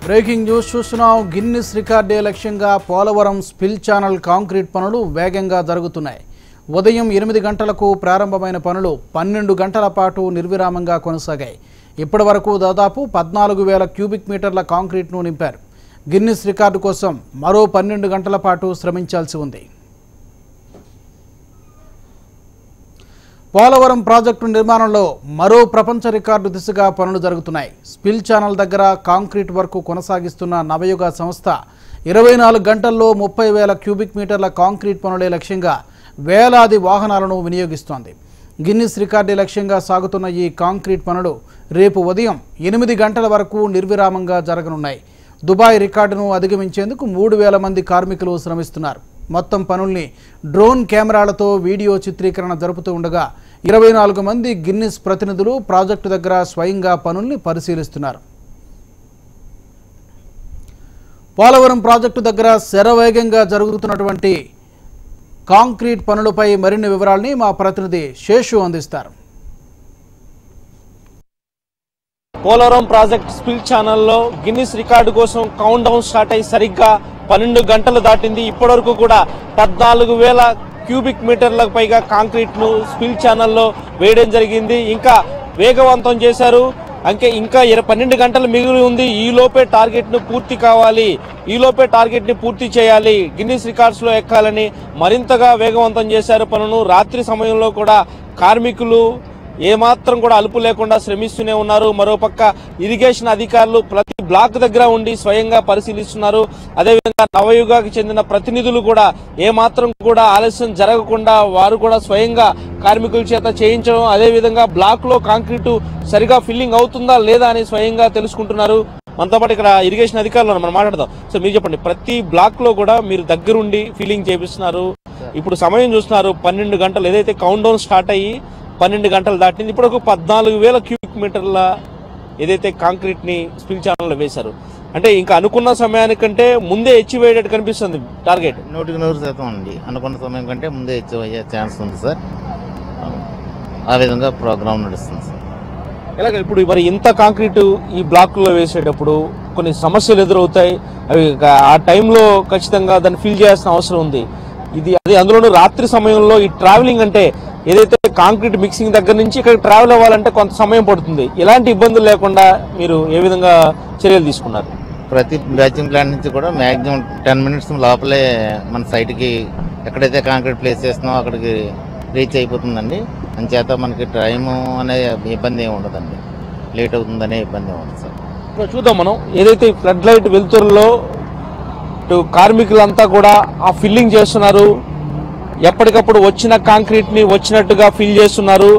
Breaking news చూస్తున్నాం. Guinness రికార్డే లక్ష్యంగా Polavaram spill channel concrete పనులు వేగంగా జరుగుతున్నాయి. ఉదయం 8 గంటలకు ప్రారంభమైన పనులు 12 గంటల పాటు నిర్విరామంగా కొనసాగాయి. ఇప్పటి వరకు దాదాపు 14,000 క్యూబిక్ మీటర్ల కాంక్రీట్ను నింపారు. గిన్నిస్ రికార్డు కోసం మరో 12 గంటల పాటు శ్రమించాల్సి ఉంది. పోలవరం ప్రాజెక్టు నిర్మాణంలో మరో ప్రపంచ రికార్డు దిశగా పనులు జరుగుతున్నాయి. స్పిల్ ఛానల్ దగ్గర కాంక్రీట్ వర్క్ కొనసాగిస్తున్న నవయుగ సంస్థ 24 గంటల్లో 30,000 క్యూబిక్ మీటర్ల కాంక్రీట్ పనులే లక్ష్యంగా వేలాది వాహనాలను వినియోగిస్తోంది. గిన్నిస్ రికార్డే లక్ష్యంగా సాగుతున్న ఈ కాంక్రీట్ పనులు రేపు ఉదయం 8 గంటల వరకు నిర్విరామంగా జరగనున్నాయి. దుబాయ్ రికార్డును అధిగమించేందుకు 3,000 మంది కార్మికులు శ్రమిస్తున్నారు. మొత్తం పనుల్ని డ్రోన్ కెమెరాలతో వీడియో చిత్రీకరణ జరుపుతూ ఉండగా 24 మంది గిన్నిస్ ప్రతినిధులు ప్రాజెక్టు దగ్గర స్వయంగా పనుల్ని పరిశీలిస్తున్నారు. పోలవరం ప్రాజెక్టు దగ్గర శరవేగంగా జరుగుతున్నటువంటి కాంక్రీట్ పనులపై మరిన్ని వివరాల్ని మా ప్రతినిధి శేషు అందిస్తారు. పోలవరం ప్రాజెక్ట్ స్పిల్ ఛానల్లో గిన్నిస్ రికార్డు కోసం కౌంట్ డౌన్ స్టార్ట్ అయ్యి సరిగ్గా 12 గంటలు దాటింది. ఇప్పటివరకు కూడా 14,000 క్యూబిక్ మీటర్లకు పైగా కాంక్రీట్ ను స్పిల్ ఛానల్లో వేయడం జరిగింది. ఇంకా వేగవంతం చేశారు. ఇంకా 12 గంటలు మిగిలి ఉంది. ఈ లోపే టార్గెట్ ను పూర్తి కావాలి, ఈ లోపే టార్గెట్ ని పూర్తి చేయాలి, గిన్నిస్ రికార్డ్స్ లో ఎక్కాలని మరింతగా వేగవంతం చేశారు పనును. రాత్రి సమయంలో కూడా కార్మికులు ఏమాత్రం కూడా అలుపు లేకుండా శ్రమిస్తూనే ఉన్నారు. మరోపక్క ఇరిగేషన్ అధికారులు ప్రతి బ్లాక్ దగ్గర ఉండి స్వయంగా పరిశీలిస్తున్నారు. అదేవిధంగా నవయుగాకి చెందిన ప్రతినిధులు కూడా ఏమాత్రం కూడా ఆలస్యం జరగకుండా వారు కూడా స్వయంగా కార్మికుల చేత చేయించడం, అదేవిధంగా బ్లాక్ లో కాంక్రీటు సరిగా ఫిల్లింగ్ అవుతుందా లేదా అని స్వయంగా తెలుసుకుంటున్నారు. మనతో పాటు ఇక్కడ ఇరిగేషన్ అధికారులు మనం మాట్లాడదాం. సో మీరు చెప్పండి, ప్రతి బ్లాక్ లో కూడా మీరు దగ్గరుండి ఫిల్లింగ్ చేపిస్తున్నారు. ఇప్పుడు సమయం చూస్తున్నారు 12 గంటలు, ఏదైతే కౌంట్ డౌన్ స్టార్ట్ అయ్యి 12 గంటలు దాటింది. ఇప్పుడు 14,000 క్యూబిక్ మీటర్ల ఏదైతే కాంక్రీట్ ని స్పిల్ ఛానల్లో వేశారు. అంటే ఇంకా అనుకున్న సమయానికంటే ముందే అచీవ్ అయ్యేటట్టు కనిపిస్తుంది టార్గెట్. 100% అండి. అనుకున్న సమయం కంటే ముందే అచీవ్ అయ్యే ఛాన్స్ ఉంది సార్. ఆ విధంగా ప్రోగ్రామ్ నడుస్తుంది సార్. ఎలాగ ఇప్పుడు మరి ఇంత కాంక్రీట్ ఈ బ్లాక్లో వేసేటప్పుడు కొన్ని సమస్యలు ఎదురవుతాయి. అవి ఆ టైంలో ఖచ్చితంగా దాన్ని ఫిల్ చేయాల్సిన అవసరం ఉంది. అది అందులోనూ రాత్రి సమయంలో ఈ ట్రావెలింగ్ అంటే ఏదైతే కాంక్రీట్ మిక్సింగ్ దగ్గర నుంచి ఇక్కడ ట్రావెల్ అవ్వాలంటే కొంత సమయం పడుతుంది. ఎలాంటి ఇబ్బందులు లేకుండా మీరు ఏ విధంగా చర్యలు తీసుకున్నారు? ప్రతి బ్యాచింగ్ ప్లాంట్ నుంచి కూడా మ్యాక్సిమం 10 మినిట్స్ లోపలే మన సైట్కి ఎక్కడైతే కాంక్రీట్ ప్లేస్ చేస్తున్నామో అక్కడికి రీచ్ అయిపోతుందండి. అంచేత మనకి టైం అనే ఇబ్బంది ఏమి ఉండదండి, లేట్ అవుతుందనే ఇబ్బంది ఉండదు సార్. ఇప్పుడు చూద్దాం మనం, ఏదైతే ఫ్లడ్ లైట్ వెలుతురులో కార్మికులంతా కూడా ఆ ఫిల్లింగ్ చేస్తున్నారు. ఎప్పటికప్పుడు వచ్చిన కాంక్రీట్ ని వచ్చినట్టుగా ఫిల్ చేస్తున్నారు.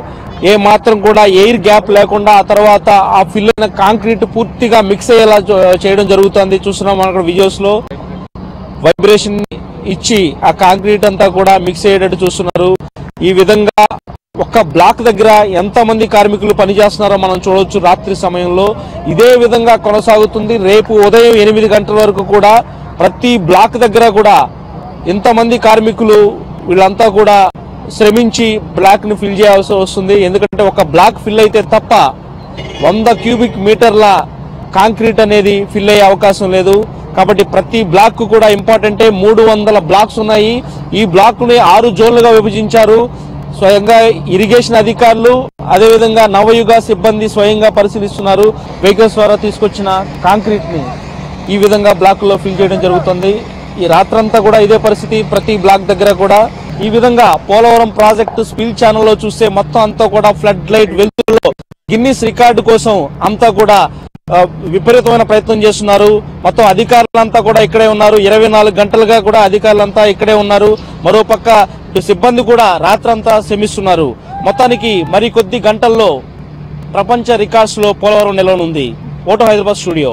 ఏ మాత్రం కూడా ఎయిర్ గ్యాప్ లేకుండా ఆ తర్వాత ఆ ఫిల్ అయిన కాంక్రీట్ పూర్తిగా మిక్స్ అయ్యేలా చేయడం జరుగుతుంది. చూస్తున్నాం మనం అక్కడ విజువల్స్ లో వైబ్రేషన్ ఇచ్చి ఆ కాంక్రీట్ అంతా కూడా మిక్స్ అయ్యేటట్టు చూస్తున్నారు. ఈ విధంగా ఒక్క బ్లాక్ దగ్గర ఎంతమంది కార్మికులు పనిచేస్తున్నారో మనం చూడవచ్చు. రాత్రి సమయంలో ఇదే విధంగా కొనసాగుతుంది. రేపు ఉదయం 8 గంటల వరకు కూడా ప్రతి బ్లాక్ దగ్గర కూడా ఎంతమంది కార్మికులు వీళ్ళంతా కూడా శ్రమించి బ్లాక్ ని ఫిల్ చేయాల్సి వస్తుంది. ఎందుకంటే ఒక బ్లాక్ ఫిల్ అయితే తప్ప 100 క్యూబిక్ మీటర్ల కాంక్రీట్ అనేది ఫిల్ అయ్యే అవకాశం లేదు. కాబట్టి ప్రతి బ్లాక్ కూడా ఇంపార్టెంటే. 300 బ్లాక్స్ ఉన్నాయి. ఈ బ్లాక్ ని 6 జోన్లుగా విభజించారు. స్వయంగా ఇరిగేషన్ అధికారులు అదేవిధంగా నవయుగ సిబ్బంది స్వయంగా పరిశీలిస్తున్నారు. వెహికల్స్ ద్వారా తీసుకొచ్చిన కాంక్రీట్ ని ఈ విధంగా బ్లాక్ లో ఫిల్ చేయడం జరుగుతుంది. ఈ రాత్రంతా కూడా ఇదే పరిస్థితి ప్రతి బ్లాక్ దగ్గర కూడా. ఈ విధంగా పోలవరం ప్రాజెక్టు స్పిల్ ఛానల్లో చూస్తే మొత్తం అంతా కూడా ఫ్లడ్ లైట్ వెలుతురులో గిన్నిస్ రికార్డు కోసం అంతా కూడా విపరీతమైన ప్రయత్నం చేస్తున్నారు. మొత్తం అధికారులంతా కూడా ఇక్కడే ఉన్నారు. 24 గంటలుగా కూడా అధికారులంతా ఇక్కడే ఉన్నారు. మరోపక్క సిబ్బంది కూడా రాత్రంతా శ్రమిస్తున్నారు. మొత్తానికి మరికొద్ది గంటల్లో ప్రపంచ రికార్డ్స్ లో పోలవరం నిలవనుంది. ఓటో హైదరాబాద్ స్టూడియో.